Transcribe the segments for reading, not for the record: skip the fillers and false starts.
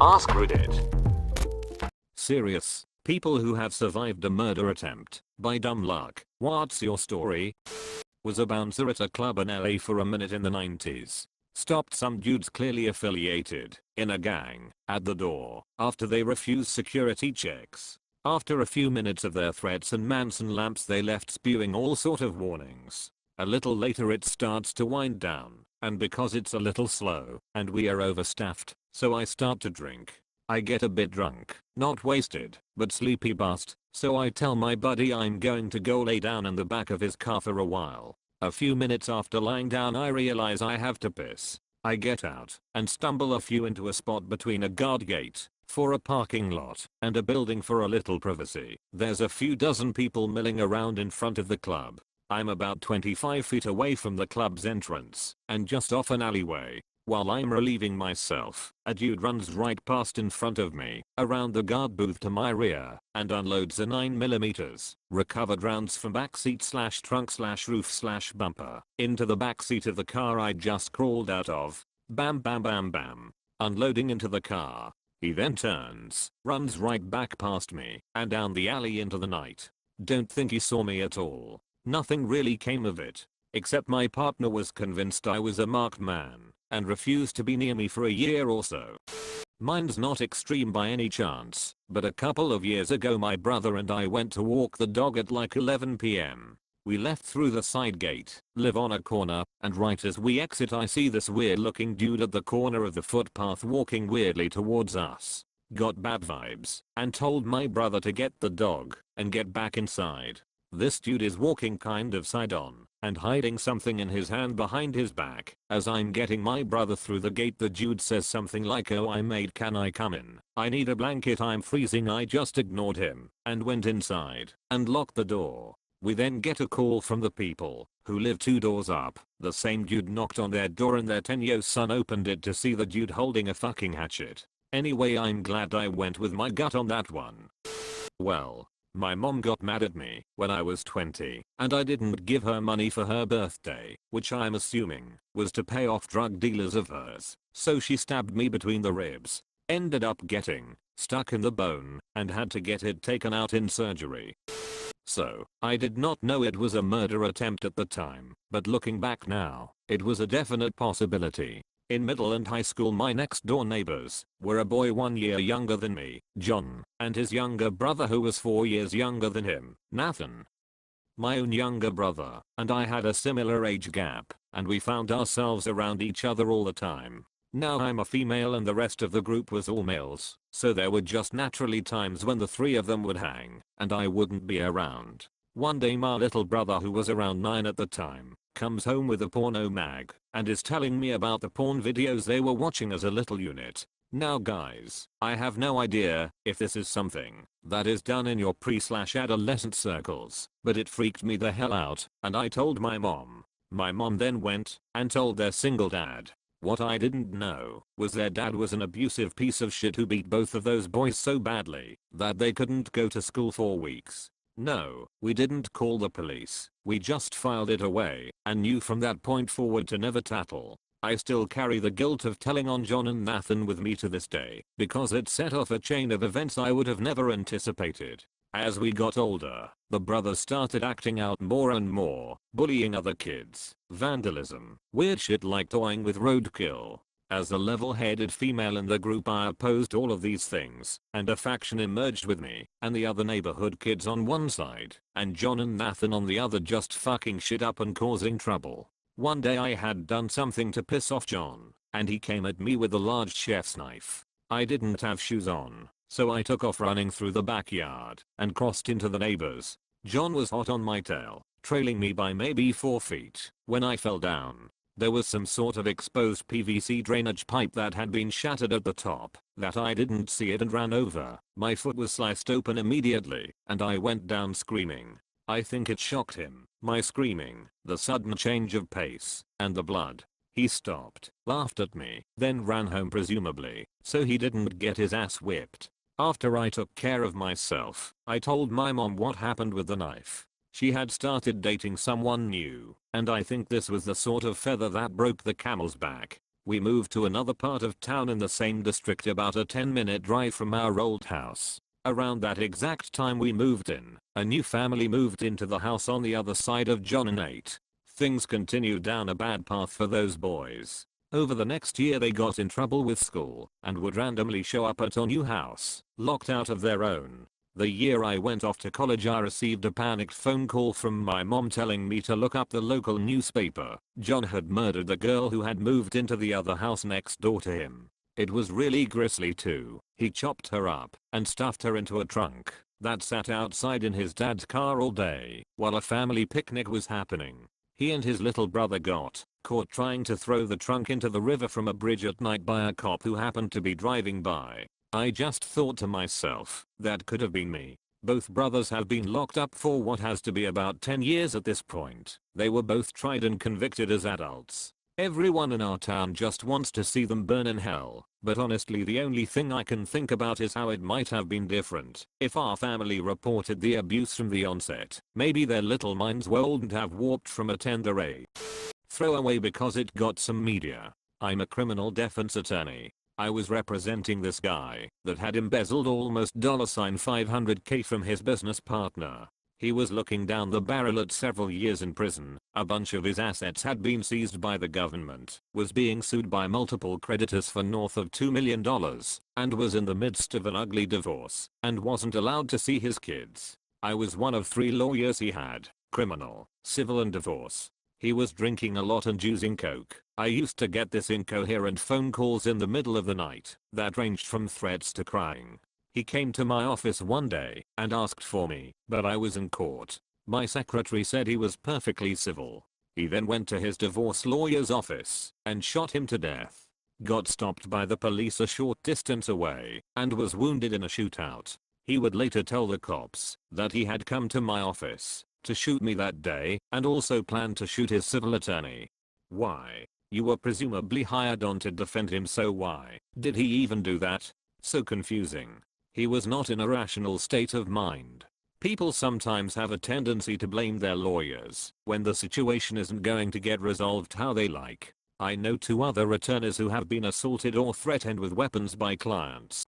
AskReddit. Serious. People who have survived a murder attempt by dumb luck. What's your story? Was a bouncer at a club in LA for a minute in the 90s. Stopped some dudes clearly affiliated in a gang at the door after they refused security checks. After a few minutes of their threats and Manson lamps, they left spewing all sort of warnings. A little later it starts to wind down, and because it's a little slow and we are overstaffed, so I start to drink. I get a bit drunk, not wasted, but sleepy bust, so I tell my buddy I'm going to go lay down in the back of his car for a while. A few minutes after lying down I realize I have to piss. I get out and stumble a few into a spot between a guard gate for a parking lot and a building for a little privacy. There's a few dozen people milling around in front of the club. I'm about 25 feet away from the club's entrance and just off an alleyway. While I'm relieving myself, a dude runs right past in front of me, around the guard booth to my rear, and unloads a 9mm recovered rounds from backseat/trunk/roof/bumper into the backseat of the car I just crawled out of. Bam bam bam bam. Unloading into the car. He then turns, runs right back past me, and down the alley into the night. Don't think he saw me at all. Nothing really came of it, except my partner was convinced I was a marked man and refused to be near me for a year or so. Mine's not extreme by any chance, but a couple of years ago my brother and I went to walk the dog at like 11 p.m. We left through the side gate, live on a corner, and right as we exit I see this weird looking dude at the corner of the footpath walking weirdly towards us. Got bad vibes and told my brother to get the dog and get back inside. This dude is walking kind of side on and hiding something in his hand behind his back. As I'm getting my brother through the gate, the dude says something like, "Oh, I'm made, can I come in? I need a blanket, I'm freezing." I just ignored him and went inside and locked the door. We then get a call from the people who live 2 doors up. The same dude knocked on their door and their 10-year-old son opened it to see the dude holding a fucking hatchet. Anyway, I'm glad I went with my gut on that one. Well, my mom got mad at me when I was 20 and I didn't give her money for her birthday, which I'm assuming was to pay off drug dealers of hers. So she stabbed me between the ribs, ended up getting stuck in the bone and had to get it taken out in surgery. So, I did not know it was a murder attempt at the time, but looking back now, it was a definite possibility. In middle and high school my next door neighbors were a boy 1 year younger than me, John, and his younger brother who was 4 years younger than him, Nathan. My own younger brother and I had a similar age gap, and we found ourselves around each other all the time. Now I'm a female and the rest of the group was all males, so there were just naturally times when the three of them would hang, and I wouldn't be around. One day my little brother, who was around 9 at the time, comes home with a porno mag and is telling me about the porn videos they were watching as a little unit. Now guys, I have no idea if this is something that is done in your pre/adolescent circles, but it freaked me the hell out and I told my mom. My mom then went and told their single dad. What I didn't know was their dad was an abusive piece of shit who beat both of those boys so badly that they couldn't go to school for weeks. No, we didn't call the police, we just filed it away and knew from that point forward to never tattle. I still carry the guilt of telling on John and Nathan with me to this day because it set off a chain of events I would have never anticipated. As we got older, the brothers started acting out more and more, bullying other kids, vandalism, weird shit like toying with roadkill. As the level-headed female in the group I opposed all of these things, and a faction emerged with me and the other neighborhood kids on one side, and John and Nathan on the other just fucking shit up and causing trouble. One day I had done something to piss off John, and he came at me with a large chef's knife. I didn't have shoes on, so I took off running through the backyard and crossed into the neighbors. John was hot on my tail, trailing me by maybe 4 feet. When I fell down, there was some sort of exposed PVC drainage pipe that had been shattered at the top that I didn't see it and ran over. My foot was sliced open immediately and I went down screaming. I think it shocked him, my screaming, the sudden change of pace, and the blood. He stopped, laughed at me, then ran home presumably, so he didn't get his ass whipped. After I took care of myself, I told my mom what happened with the knife. She had started dating someone new, and I think this was the sort of feather that broke the camel's back. We moved to another part of town in the same district, about a 10-minute drive from our old house. Around that exact time we moved in, a new family moved into the house on the other side of John and Nate. Things continued down a bad path for those boys. Over the next year they got in trouble with school and would randomly show up at our new house, locked out of their own. The year I went off to college I received a panicked phone call from my mom telling me to look up the local newspaper. John had murdered the girl who had moved into the other house next door to him. It was really grisly too. He chopped her up and stuffed her into a trunk that sat outside in his dad's car all day while a family picnic was happening. He and his little brother got caught trying to throw the trunk into the river from a bridge at night by a cop who happened to be driving by. I just thought to myself, that could have been me. Both brothers have been locked up for what has to be about 10 years at this point. They were both tried and convicted as adults. Everyone in our town just wants to see them burn in hell, but honestly the only thing I can think about is how it might have been different if our family reported the abuse from the onset. Maybe their little minds wouldn't have warped from a tender age. Throwaway because it got some media. I'm a criminal defense attorney. I was representing this guy that had embezzled almost $500K from his business partner. He was looking down the barrel at several years in prison, a bunch of his assets had been seized by the government, was being sued by multiple creditors for north of $2 million, and was in the midst of an ugly divorce, and wasn't allowed to see his kids. I was one of 3 lawyers he had: criminal, civil and divorce. He was drinking a lot and using coke. I used to get this incoherent phone calls in the middle of the night that ranged from threats to crying. He came to my office one day and asked for me, but I was in court. My secretary said he was perfectly civil. He then went to his divorce lawyer's office and shot him to death. Got stopped by the police a short distance away and was wounded in a shootout. He would later tell the cops that he had come to my office to shoot me that day and also planned to shoot his civil attorney. Why? You were presumably hired on to defend him, so why did he even do that? So confusing. He was not in a rational state of mind. People sometimes have a tendency to blame their lawyers when the situation isn't going to get resolved how they like. I know 2 other attorneys who have been assaulted or threatened with weapons by clients.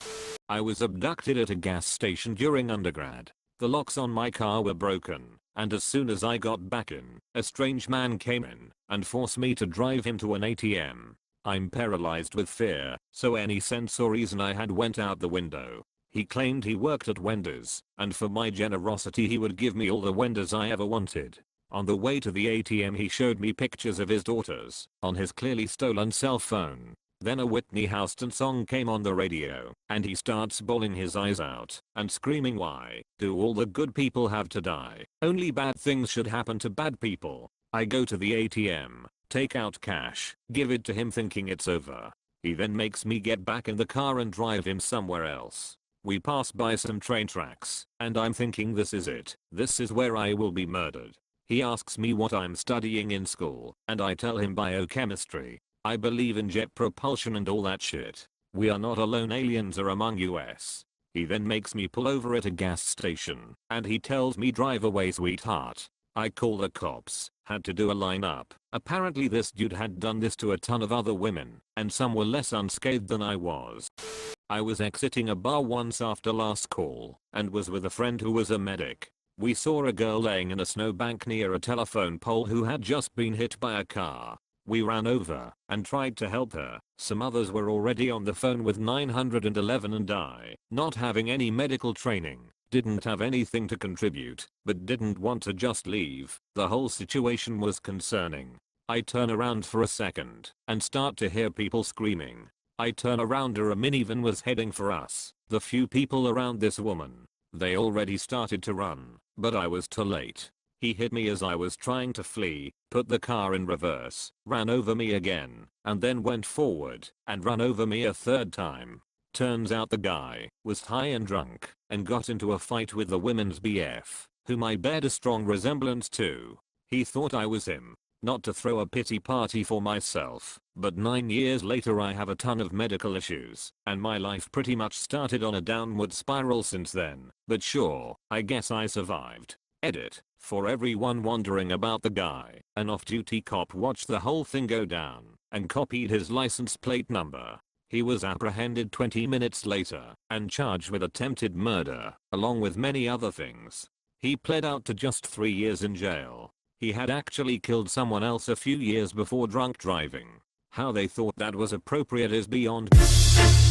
I was abducted at a gas station during undergrad. The locks on my car were broken, and as soon as I got back in, a strange man came in and forced me to drive him to an ATM. I'm paralyzed with fear, so any sense or reason I had went out the window. He claimed he worked at Wendy's, and for my generosity he would give me all the Wendy's I ever wanted. On the way to the ATM he showed me pictures of his daughters on his clearly stolen cell phone. Then a Whitney Houston song came on the radio, and he starts bawling his eyes out and screaming, "Why do all the good people have to die? Only bad things should happen to bad people." I go to the ATM, take out cash, give it to him thinking it's over. He then makes me get back in the car and drive him somewhere else. We pass by some train tracks, and I'm thinking this is it. This is where I will be murdered. He asks me what I'm studying in school, and I tell him biochemistry. I believe in jet propulsion and all that shit. We are not alone, aliens are among us. He then makes me pull over at a gas station, and he tells me drive away, sweetheart. I call the cops, had to do a lineup. Apparently this dude had done this to a ton of other women, and some were less unscathed than I was. I was exiting a bar once after last call, and was with a friend who was a medic. We saw a girl laying in a snowbank near a telephone pole who had just been hit by a car. We ran over and tried to help her. Some others were already on the phone with 911 and I, not having any medical training, didn't have anything to contribute, but didn't want to just leave. The whole situation was concerning. I turn around for a second and start to hear people screaming. I turn around, a minivan was heading for us. The few people around this woman, they already started to run, but I was too late. He hit me as I was trying to flee, put the car in reverse, ran over me again, and then went forward and ran over me a third time. Turns out the guy was high and drunk and got into a fight with the women's BF, whom I bared a strong resemblance to. He thought I was him. Not to throw a pity party for myself, but 9 years later I have a ton of medical issues, and my life pretty much started on a downward spiral since then. But sure, I guess I survived. Edit. For everyone wondering about the guy, an off-duty cop watched the whole thing go down and copied his license plate number. He was apprehended 20 minutes later and charged with attempted murder, along with many other things. He pled out to just 3 years in jail. He had actually killed someone else a few years before drunk driving. How they thought that was appropriate is beyond me.